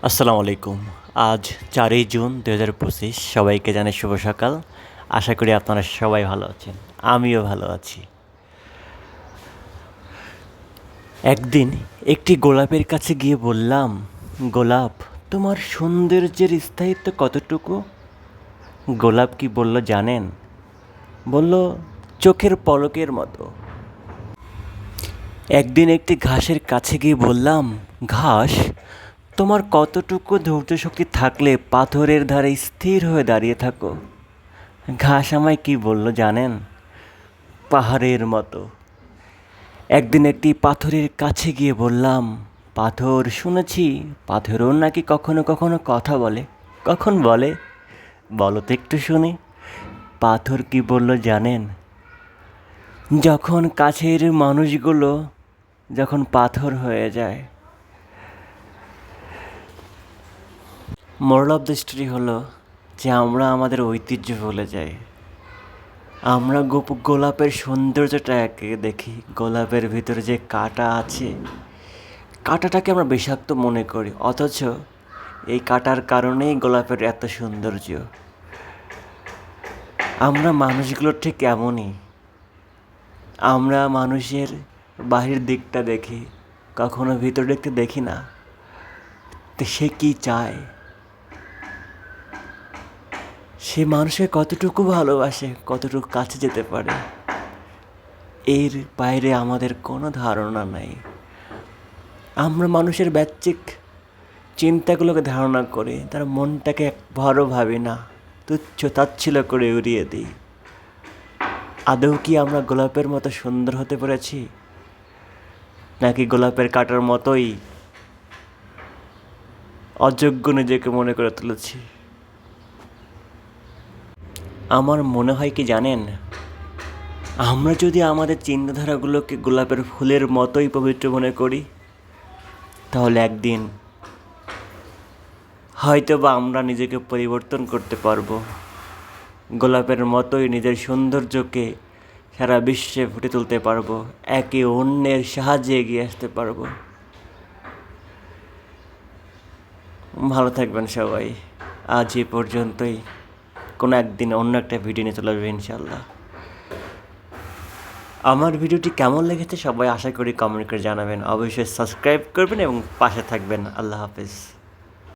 আসসালামু আলাইকুম। আজ ৪ই জুন ২০২৫। সবাইকে জানাই শুভ সকাল। আশা করি আপনারা সবাই ভালো আছেন। আমিও ভালো আছি। একদিন একটি গোলাপের কাছে গিয়ে বললাম, গোলাপ, তোমার সৌন্দর্যের স্থায়িত্ব কতটুকু? গোলাপ কি বলল জানেন? বলল, চোখের পলকের মতো। একদিন একটি ঘাসের কাছে গিয়ে বললাম, ঘাস, তোমার কতটুকু ধৈর্য শক্তি থাকলে পাথরের ধারে স্থির হয়ে দাঁড়িয়ে থাকো? ঘাস আমায় কি বলল জানেন? পাহাড়ের মতো। একদিন একটি পাথরের কাছে গিয়ে বললাম, পাথর, শুনেছি পাথরও নাকি কখনো কখনো কথা বলে। কখন বলে? বলো তো একটু শুনি। পাথর কি বলল জানেন? যখন কাছের মানুষগুলো যখন পাথর হয়ে যায়। মোরাল অফ দ্য স্টোরি হলো যে আমরা আমাদের ঐতিহ্য ভুলে যাই। আমরা গোলাপের সৌন্দর্যটাকে দেখি, গোলাপের ভিতরে যে কাঁটা আছে, কাঁটাটাকে আমরা বিষাক্ত মনে করি, অথচ এই কাঁটার কারণেই গোলাপের এত সৌন্দর্য। আমরা মানুষগুলো ঠিক এমনই। আমরা মানুষের বাহির দিকটা দেখি, কখনো ভিতর দিকটা দেখি না। তো সে কী চায়, সে মানুষের কতটুকু ভালোবাসে, কতটুকু কাছে যেতে পারে, এর বাইরে আমাদের কোনো ধারণা নাই। আমরা মানুষের বাহ্যিক চিন্তাগুলোকে ধারণা করি, তার মনটাকে একবারও ভাবি না, তুচ্ছ তাচ্ছিল্য করে উড়িয়ে দিই। আদৌ কি আমরা গোলাপের মতো সুন্দর হতে পেরেছি, নাকি গোলাপের কাঁটার মতোই অযোগ্য নিজেকে মনে করে তুলেছি? আমার মনে হয় কি জানেন, আমরা যদি আমাদের চিন্তাধারাগুলোকে গোলাপের ফুলের মতোই পবিত্র মনে করি, তাহলে একদিন হয়তো বা আমরা নিজেকে পরিবর্তন করতে পারবো। গোলাপের মতোই নিজের সৌন্দর্যকে সারা বিশ্বে ফুটে তুলতে পারবো, একে অন্যের সাহায্যে এগিয়ে আসতে পারবো। ভালো থাকবেন সবাই। আজ এই পর্যন্তই। কোনো একদিন অন্য একটা ভিডিও নিয়ে চলে আসবে ইনশাল্লাহ। আমার ভিডিওটি কেমন লেগেছে সবাই আশা করি কমেন্ট করে জানাবেন। অবশ্যই সাবস্ক্রাইব করবেন এবং পাশে থাকবেন। আল্লাহ হাফেজ।